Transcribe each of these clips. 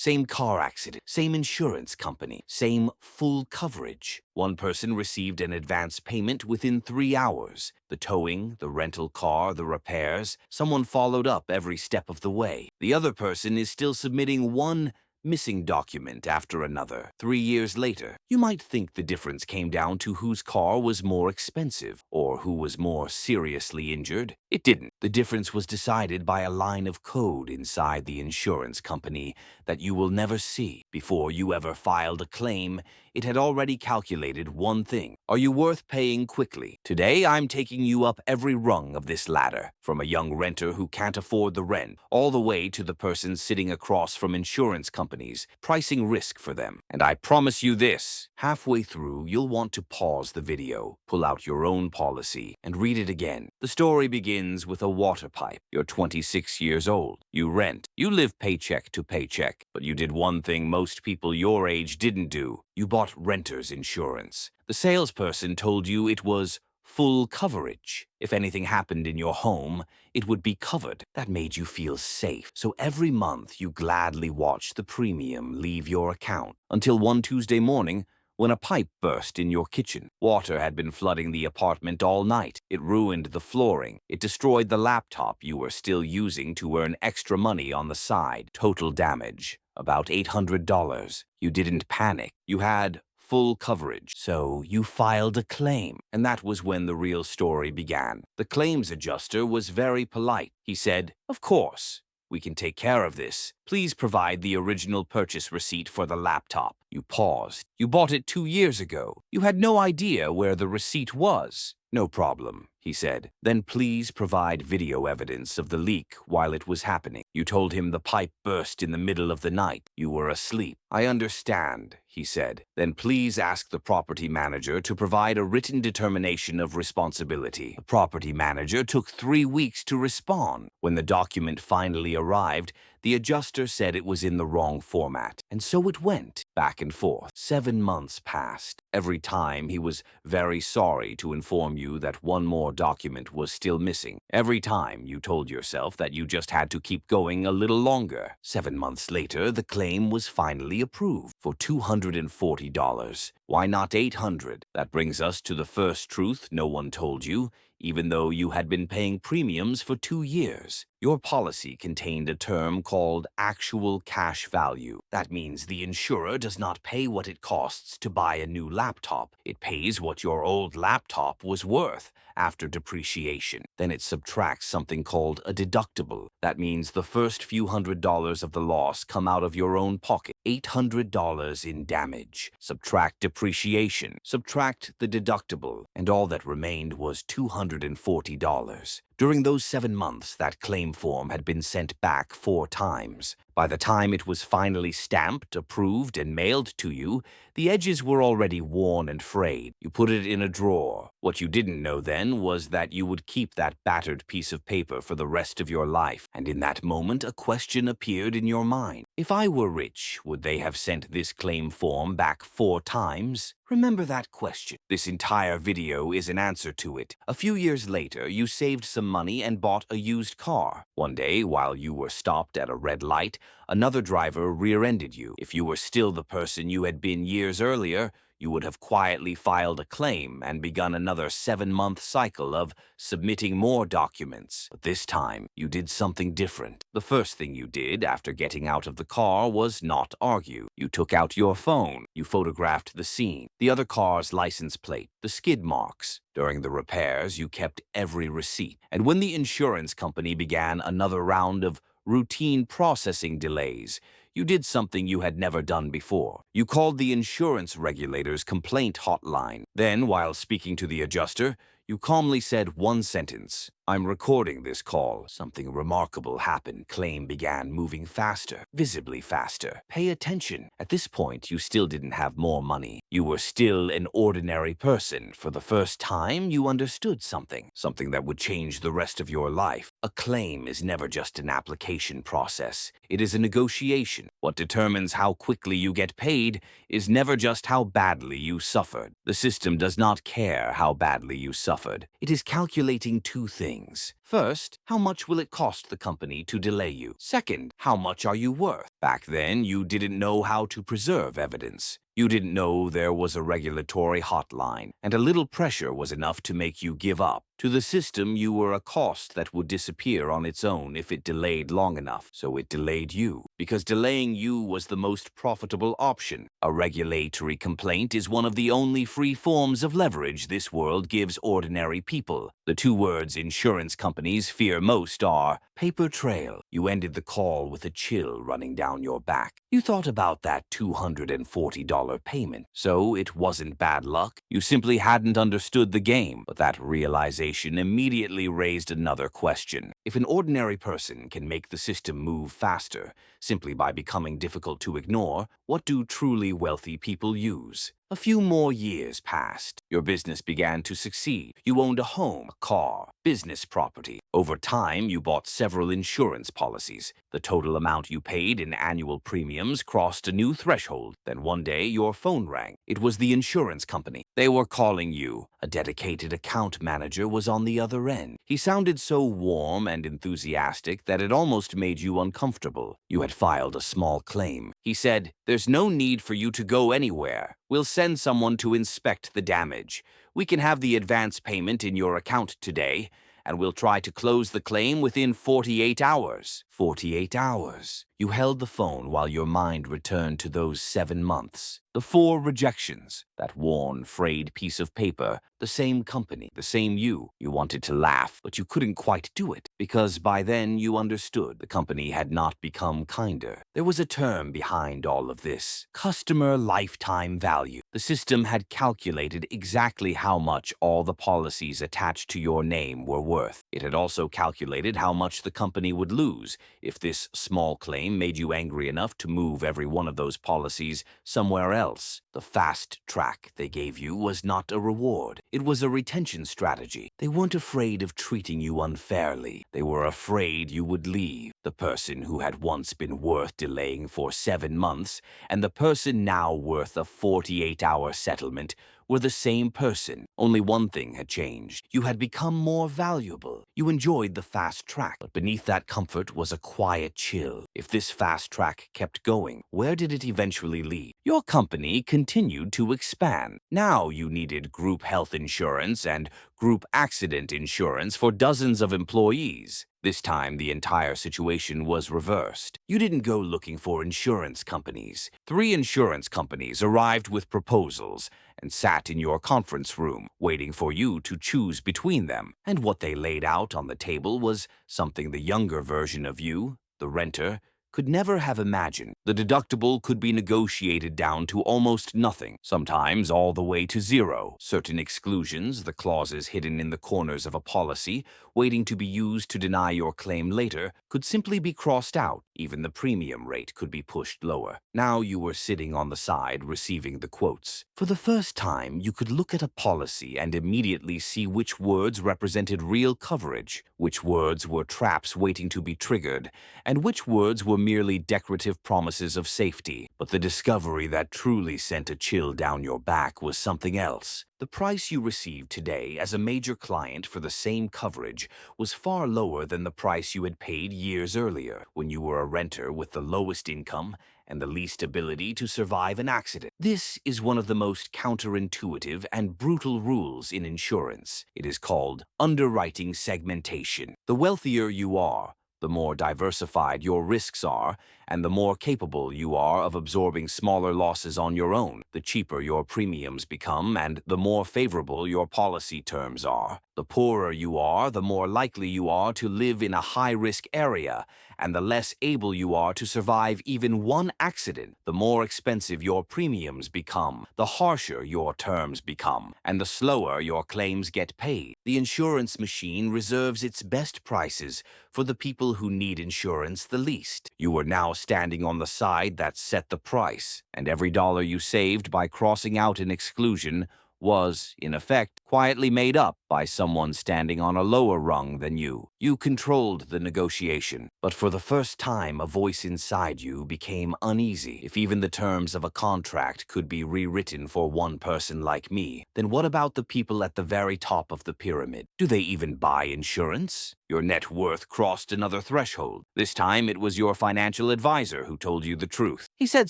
Same car accident, same insurance company, same full coverage. One person received an advance payment within 3 hours. The towing, the rental car, the repairs, someone followed up every step of the way. The other person is still submitting one missing document after another. 3 years later, you might think the difference came down to whose car was more expensive or who was more seriously injured. It didn't. The difference was decided by a line of code inside the insurance company that you will never see. Before you ever filed a claim, it had already calculated one thing. Are you worth paying quickly? Today, I'm taking you up every rung of this ladder, from a young renter who can't afford the rent, all the way to the person sitting across from insurance companies, pricing risk for them. And I promise you this, halfway through, you'll want to pause the video, pull out your own policy, and read it again. The story begins with a water pipe. You're 26 years old. You rent. You live paycheck to paycheck. But you did one thing most people your age didn't do. You bought renter's insurance. The salesperson told you it was full coverage. If anything happened in your home, it would be covered. That made you feel safe. So every month you gladly watched the premium leave your account until one Tuesday morning when a pipe burst in your kitchen. Water had been flooding the apartment all night. It ruined the flooring. It destroyed the laptop you were still using to earn extra money on the side. Total damage, about $800. You didn't panic. You had full coverage, so you filed a claim. And that was when the real story began. The claims adjuster was very polite. He said, "Of course, we can take care of this. Please provide the original purchase receipt for the laptop." You paused. You bought it 2 years ago. You had no idea where the receipt was. "No problem," he said. "Then please provide video evidence of the leak while it was happening." You told him the pipe burst in the middle of the night. You were asleep. "I understand," he said. "Then please ask the property manager to provide a written determination of responsibility." The property manager took 3 weeks to respond. When the document finally arrived, the adjuster said it was in the wrong format. And so it went, back and forth. 7 months passed. Every time he was very sorry to inform you that one more document was still missing. Every time you told yourself that you just had to keep going a little longer. 7 months later, the claim was finally approved for $240. Why not $800? That brings us to the first truth no one told you. Even though you had been paying premiums for 2 years, your policy contained a term called actual cash value. That means the insurer does not pay what it costs to buy a new laptop. It pays what your old laptop was worth after depreciation. Then it subtracts something called a deductible. That means the first few $100 of the loss come out of your own pocket. $800 in damage. Subtract depreciation. Subtract the deductible. And all that remained was $240. During those 7 months, that claim form had been sent back 4 times. By the time it was finally stamped, approved, and mailed to you, the edges were already worn and frayed. You put it in a drawer. What you didn't know then was that you would keep that battered piece of paper for the rest of your life. And in that moment, a question appeared in your mind. If I were rich, would they have sent this claim form back 4 times? Remember that question. This entire video is an answer to it. A few years later, you saved some money and bought a used car. One day, while you were stopped at a red light, another driver rear-ended you. If you were still the person you had been years earlier, you would have quietly filed a claim and begun another 7-month cycle of submitting more documents. But this time, you did something different. The first thing you did after getting out of the car was not argue. You took out your phone. You photographed the scene, the other car's license plate, the skid marks. During the repairs, you kept every receipt. And when the insurance company began another round of routine processing delays, you did something you had never done before. You called the insurance regulator's complaint hotline. Then, while speaking to the adjuster, you calmly said one sentence. "I'm recording this call." Something remarkable happened. Claim began moving faster, visibly faster. Pay attention. At this point, you still didn't have more money. You were still an ordinary person. For the first time, you understood something that would change the rest of your life. A claim is never just an application process. It is a negotiation. What determines how quickly you get paid is never just how badly you suffered. The system does not care how badly you suffered. It is calculating 2 things. things. First, how much will it cost the company to delay you? Second, how much are you worth? Back then, you didn't know how to preserve evidence. You didn't know there was a regulatory hotline, and a little pressure was enough to make you give up. To the system, you were a cost that would disappear on its own if it delayed long enough. So it delayed you, because delaying you was the most profitable option. A regulatory complaint is one of the only free forms of leverage this world gives ordinary people. The two words insurance companies fear most are paper trail. You ended the call with a chill running down your back. You thought about that $240 payment. So it wasn't bad luck. You simply hadn't understood the game. But that realization immediately raised another question. If an ordinary person can make the system move faster simply by becoming difficult to ignore, what do truly wealthy people use? A few more years passed. Your business began to succeed. You owned a home, a car, business property. Over time, you bought several insurance policies. The total amount you paid in annual premiums crossed a new threshold. Then one day, your phone rang. It was the insurance company. They were calling you. A dedicated account manager was on the other end. He sounded so warm and enthusiastic that it almost made you uncomfortable. You had filed a small claim. He said, "There's no need for you to go anywhere. We'll send someone to inspect the damage. We can have the advance payment in your account today, and we'll try to close the claim within 48 hours. 48 hours. You held the phone while your mind returned to those 7 months. The 4 rejections. That worn, frayed piece of paper. The same company, the same you. You wanted to laugh, but you couldn't quite do it, because by then you understood the company had not become kinder. There was a term behind all of this. Customer lifetime value. The system had calculated exactly how much all the policies attached to your name were worth. It had also calculated how much the company would lose if this small claim made you angry enough to move every one of those policies somewhere else. The fast track they gave you was not a reward. It was a retention strategy. They weren't afraid of treating you unfairly. They were afraid you would leave. The person who had once been worth delaying for 7 months and the person now worth a 48-hour settlement were the same person. Only one thing had changed. You had become more valuable. You enjoyed the fast track, but beneath that comfort was a quiet chill. If this fast track kept going, where did it eventually lead? Your company continued to expand. Now you needed group health insurance and group accident insurance for dozens of employees. This time, the entire situation was reversed. You didn't go looking for insurance companies. 3 insurance companies arrived with proposals and sat in your conference room, waiting for you to choose between them. And what they laid out on the table was something the younger version of you, the renter, could never have imagined. The deductible could be negotiated down to almost nothing, sometimes all the way to 0. Certain exclusions, the clauses hidden in the corners of a policy, waiting to be used to deny your claim later, could simply be crossed out. Even the premium rate could be pushed lower. Now you were sitting on the side receiving the quotes. For the first time, you could look at a policy and immediately see which words represented real coverage, which words were traps waiting to be triggered, and which words were merely decorative promises of safety. But the discovery that truly sent a chill down your back was something else. The price you received today as a major client for the same coverage was far lower than the price you had paid years earlier, when you were a renter with the lowest income and the least ability to survive an accident. This is one of the most counterintuitive and brutal rules in insurance. It is called underwriting segmentation. The wealthier you are, the more diversified your risks are, and the more capable you are of absorbing smaller losses on your own, the cheaper your premiums become and the more favorable your policy terms are. The poorer you are, the more likely you are to live in a high-risk area, and the less able you are to survive even one accident. The more expensive your premiums become, the harsher your terms become, and the slower your claims get paid. The insurance machine reserves its best prices for the people who need insurance the least. You are now standing on the side that set the price, and every dollar you saved by crossing out an exclusion was, in effect, quietly made up by someone standing on a lower rung than you. You controlled the negotiation, but for the first time, a voice inside you became uneasy. If even the terms of a contract could be rewritten for one person like me, then what about the people at the very top of the pyramid? Do they even buy insurance? Your net worth crossed another threshold. This time, it was your financial advisor who told you the truth. He said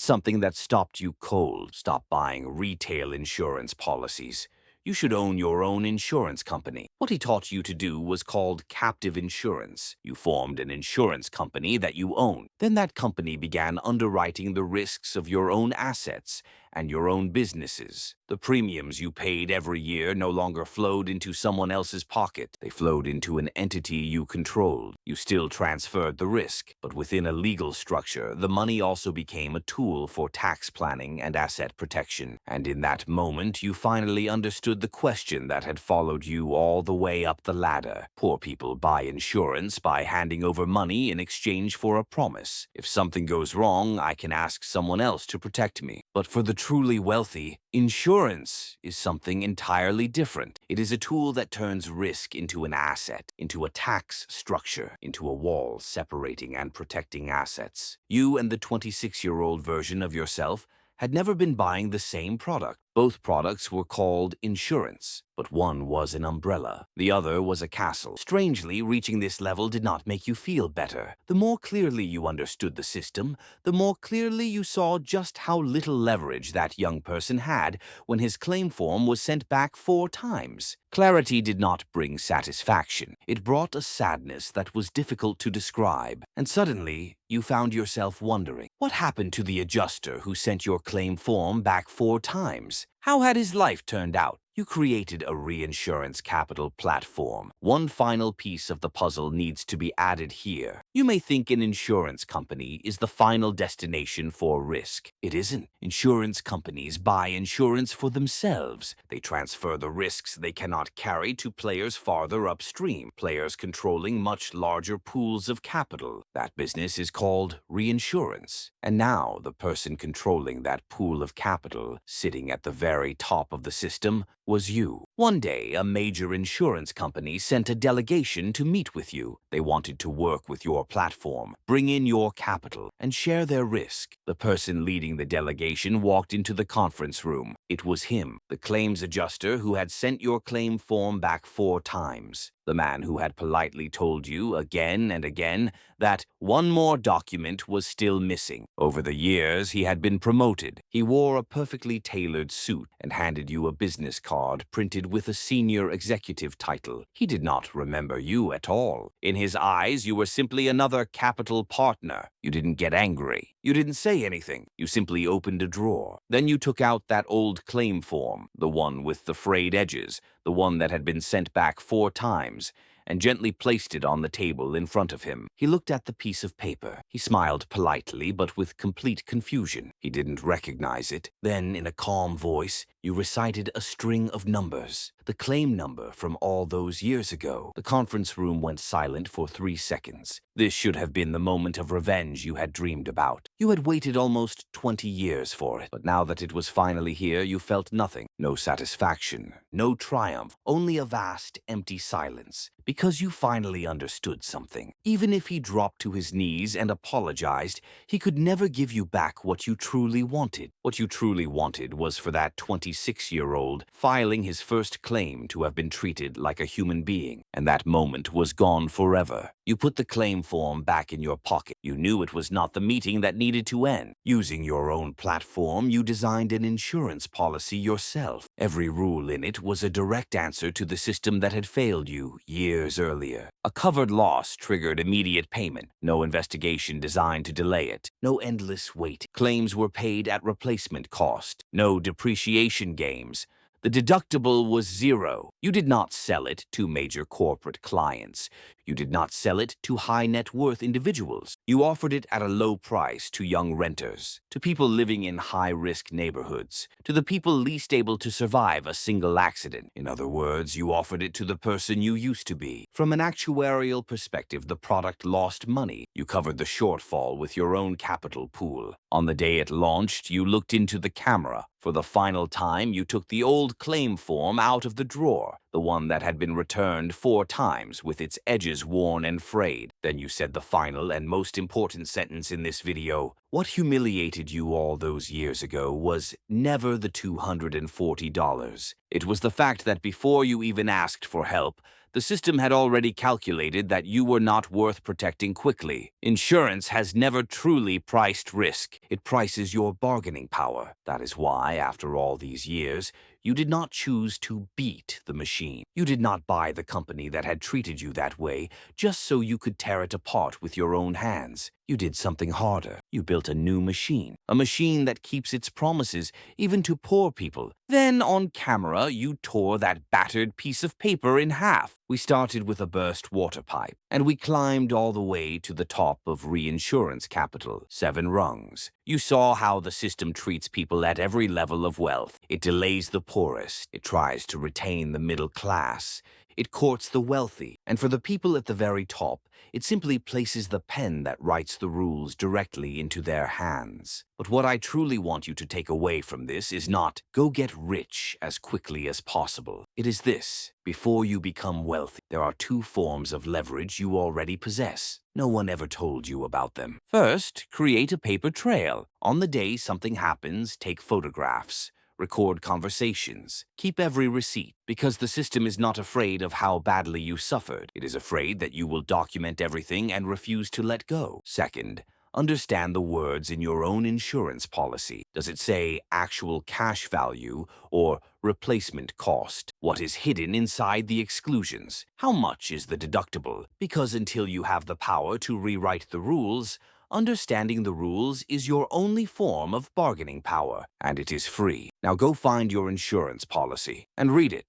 something that stopped you cold. Stop buying retail insurance policies. You should own your own insurance company. What he taught you to do was called captive insurance. You formed an insurance company that you own. Then that company began underwriting the risks of your own assets and your own businesses. The premiums you paid every year no longer flowed into someone else's pocket. They flowed into an entity you controlled. You still transferred the risk, but within a legal structure, the money also became a tool for tax planning and asset protection. And in that moment, you finally understood the question that had followed you all the way up the ladder. Poor people buy insurance by handing over money in exchange for a promise. If something goes wrong, I can ask someone else to protect me. But for the truly wealthy, insurance is something entirely different. It is a tool that turns risk into an asset, into a tax structure, into a wall separating and protecting assets. You and the 26-year-old version of yourself had never been buying the same product. Both products were called insurance, but one was an umbrella. The other was a castle. Strangely, reaching this level did not make you feel better. The more clearly you understood the system, the more clearly you saw just how little leverage that young person had when his claim form was sent back 4 times. Clarity did not bring satisfaction. It brought a sadness that was difficult to describe. And suddenly, you found yourself wondering, what happened to the adjuster who sent your claim form back 4 times? How had his life turned out? You created a reinsurance capital platform. One final piece of the puzzle needs to be added here. You may think an insurance company is the final destination for risk. It isn't. Insurance companies buy insurance for themselves. They transfer the risks they cannot carry to players farther upstream, players controlling much larger pools of capital. That business is called reinsurance. And now the person controlling that pool of capital, sitting at the very top of the system, was you. One day, a major insurance company sent a delegation to meet with you. They wanted to work with your platform, bring in your capital, and share their risk. The person leading the delegation walked into the conference room. It was him, the claims adjuster who had sent your claim form back 4 times. The man who had politely told you again and again that one more document was still missing. Over the years, he had been promoted. He wore a perfectly tailored suit and handed you a business card printed with a senior executive title. He did not remember you at all. In his eyes, you were simply another capital partner. You didn't get angry. You didn't say anything. You simply opened a drawer. Then you took out that old claim form, the one with the frayed edges, the one that had been sent back 4 times, and gently placed it on the table in front of him. He looked at the piece of paper. He smiled politely, but with complete confusion. He didn't recognize it. Then, in a calm voice, you recited a string of numbers, the claim number from all those years ago. The conference room went silent for 3 seconds. This should have been the moment of revenge you had dreamed about. You had waited almost 20 years for it, but now that it was finally here, you felt nothing. No satisfaction, no triumph, only a vast, empty silence. Because you finally understood something. Even if he dropped to his knees and apologized, he could never give you back what you truly wanted. What you truly wanted was for that 26-year-old filing his first claim to have been treated like a human being, and that moment was gone forever. You put the claim form back in your pocket. You knew it was not the meeting that needed to end. Using your own platform, you designed an insurance policy yourself. Every rule in it was a direct answer to the system that had failed you years earlier. A covered loss triggered immediate payment. No investigation designed to delay it. No endless wait. Claims were paid at replacement cost. No depreciation games. The deductible was 0. You did not sell it to major corporate clients. You did not sell it to high net worth individuals. You offered it at a low price to young renters, to people living in high-risk neighborhoods, to the people least able to survive a single accident. In other words, you offered it to the person you used to be. From an actuarial perspective, the product lost money, You covered the shortfall with your own capital pool. On the day it launched, you looked into the camera. For the final time, you took the old claim form out of the drawer, the one that had been returned 4 times with its edges worn and frayed. Then you said the final and most important sentence in this video. What humiliated you all those years ago was never the $240. It was the fact that before you even asked for help, the system had already calculated that you were not worth protecting quickly. Insurance has never truly priced risk. It prices your bargaining power. That is why, after all these years, you did not choose to beat the machine. You did not buy the company that had treated you that way just so you could tear it apart with your own hands. You did something harder. You built a new machine, a machine that keeps its promises even to poor people. Then, on camera, you tore that battered piece of paper in half. We started with a burst water pipe, and we climbed all the way to the top of reinsurance capital, 7 rungs. You saw how the system treats people at every level of wealth. It delays the poorest. It tries to retain the middle class. It courts the wealthy, and for the people at the very top, it simply places the pen that writes the rules directly into their hands. But what I truly want you to take away from this is not, go get rich as quickly as possible. It is this: before you become wealthy, there are 2 forms of leverage you already possess. No one ever told you about them. First, create a paper trail. On the day something happens, take photographs. Record conversations. Keep every receipt, because the system is not afraid of how badly you suffered. It is afraid that you will document everything and refuse to let go. Second, understand the words in your own insurance policy. Does it say actual cash value or replacement cost? What is hidden inside the exclusions? How much is the deductible? Because until you have the power to rewrite the rules, understanding the rules is your only form of bargaining power, and it is free. Now go find your insurance policy and read it.